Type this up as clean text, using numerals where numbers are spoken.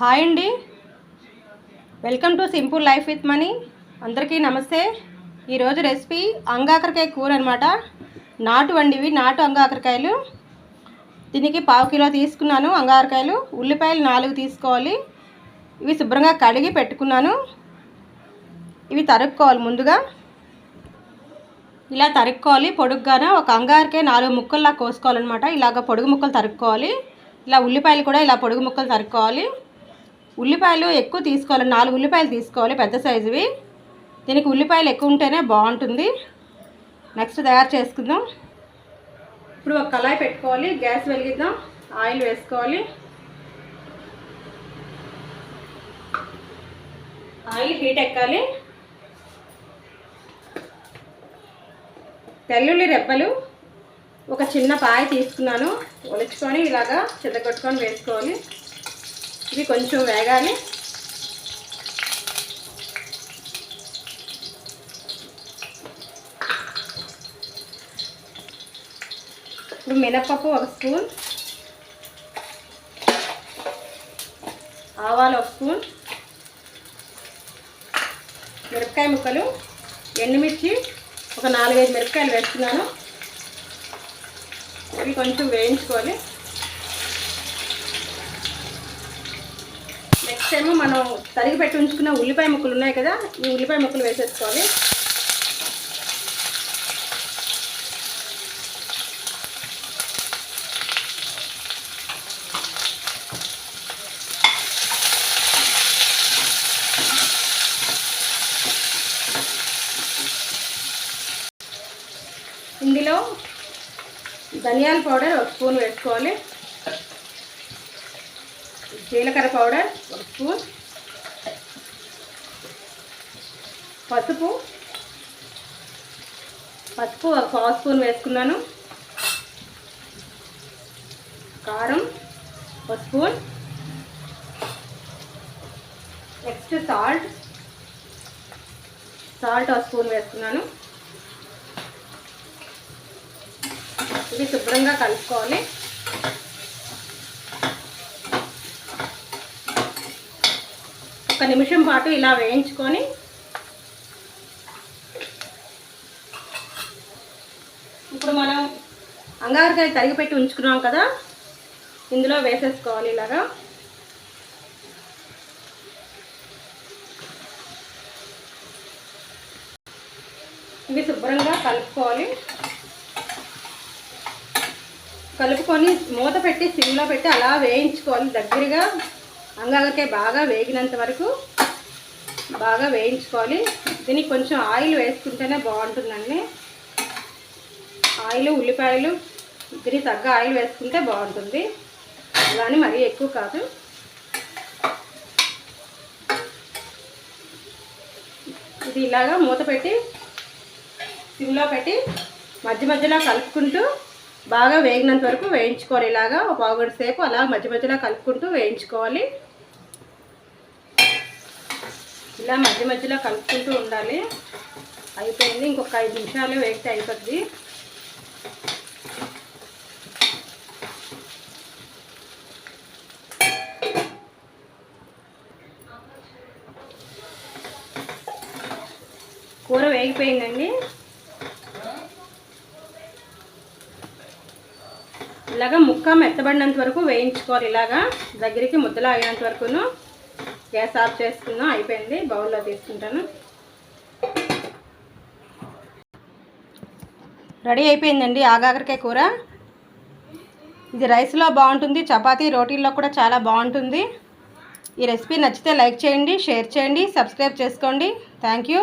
Hi అండి, welcome to simple life with money. అందరికీ నమస్తే. ఈరోజు రెసిపీ అంగాకరకాయ కూర అనమాట. నాటు అంగాకరకాయలు. దీనికి 1/2 కిలో తీసుకున్నాను అంగాకరకాయలు. ఉల్లిపాయలు 4 తీసుకోవాలి. ఇవి శుభ్రంగా కడిగి పెట్టుకున్నాను. ఇవి తరుక్కోవాలి. ముందుగా ఇలా తరుక్కోవాలి పొడుగ్గాన. ఒక అంగాకరకాయ 4 ముక్కల్లా కోసుకోవాలన్నమాట. ఇలాగ పొడుగు ముక్కలు తరుక్కోవాలి. ఇలా ఉల్లిపాయలు కూడా ఇలా పొడుగు ముక్కలు తరుక్కోవాలి. ఉల్లిపాయలు ఎక్కువ తీసుకోవాలి. 4 ఉల్లిపాయలు తీసుకోవాలి, పెద్ద సైజువి. దీనికి ఉల్లిపాయలు ఎక్కువ ఉంటేనే బాగుంటుంది. నెక్స్ట్ తయారు చేసుకుందాం. ఇప్పుడు ఒక కళాయి పెట్టుకోవాలి. గ్యాస్ వెలిగిద్దాం. ఆయిల్ వేసుకోవాలి. ఆయిల్ హీట్ ఎక్కాలి. తెల్లుల్లి రెబ్బలు ఒక చిన్న పాయ తీసుకున్నాను. ఒలుచుకొని ఇలాగా చెదగొట్టుకొని వేసుకోవాలి. ఇది కొంచెం వేగాలి. ఇప్పుడు మినపప్పు 1 స్పూన్, ఆవాలు 1 స్పూన్, మిరపకాయ ముక్కలు, ఎండుమిర్చి ఒక 4-5 మిరపకాయలు వేస్తున్నాను. ఇవి కొంచెం వేయించుకోవాలి. నెక్స్ట్ ఏమో మనం తరిగి పెట్టి ఉంచుకున్న ఉల్లిపాయ ముక్కలు ఉన్నాయి కదా, ఈ ఉల్లిపాయ ముక్కలు వేసేసుకోవాలి. ఇందులో ధనియాల పౌడర్ 1 స్పూన్ వేసుకోవాలి. జీలకర్ర పౌడర్ 1 స్పూన్, పసుపు 1/4 స్పూన్ వేసుకున్నాను. కారం 1 స్పూన్. నెక్స్ట్ సాల్ట్ 1 స్పూన్ వేసుకున్నాను. ఇది శుభ్రంగా కలుపుకోవాలి. ఒక నిమిషం పాటు ఇలా వేయించుకొని ఇప్పుడు మనం అంగాకరకాయ తరిగి పెట్టి ఉంచుకున్నాం కదా, ఇందులో వేసేసుకోవాలి. ఇలాగా ఇవి శుభ్రంగా కలుపుకోవాలి. కలుపుకొని మూత పెట్టి సిమ్లో పెట్టి అలా వేయించుకోవాలి. దగ్గరగా అంగాకరకాయ బాగా వేగినంత వరకు బాగా వేయించుకోవాలి. దీనికి కొంచెం ఆయిల్ వేసుకుంటేనే బాగుంటుందండి. ఆయిల్, ఉల్లిపాయలు దీనికి తగ్గ ఆయిల్ వేసుకుంటే బాగుంటుంది. అలానే మరీ ఎక్కువ కాదు. ఇది ఇలాగా మూత పెట్టి సిమ్లో పెట్టి మధ్య మధ్యలో కలుపుకుంటూ బాగా వేగినంత వరకు వేయించుకోవాలి. ఇలాగా ఒక 1 గంట సేపు అలా మధ్య మధ్యలో కలుపుకుంటూ వేయించుకోవాలి. ఇలా మధ్య మధ్యలో కలుపుకుంటూ ఉండాలి. అయిపోయింది. ఇంకొక 5 నిమిషాలు వేగితే అయిపోద్ది. కూర వేగిపోయిందండి. ఇలాగా ముక్క మెత్తబడినంత వరకు వేయించుకోవాలి. ఇలాగా దగ్గరికి ముద్దలా అయినంత వరకును. గ్యాస్ ఆఫ్ చేసుకుందాం. అయిపోయింది. బౌల్లో తీసుకుంటాను. రెడీ అయిపోయిందండి ఆగాకరకాయ కూర. ఇది రైస్లో బాగుంటుంది, చపాతీ, రోటీల్లో కూడా చాలా బాగుంటుంది. ఈ రెసిపీ నచ్చితే లైక్ చేయండి, షేర్ చేయండి, సబ్స్క్రైబ్ చేసుకోండి. Thank you.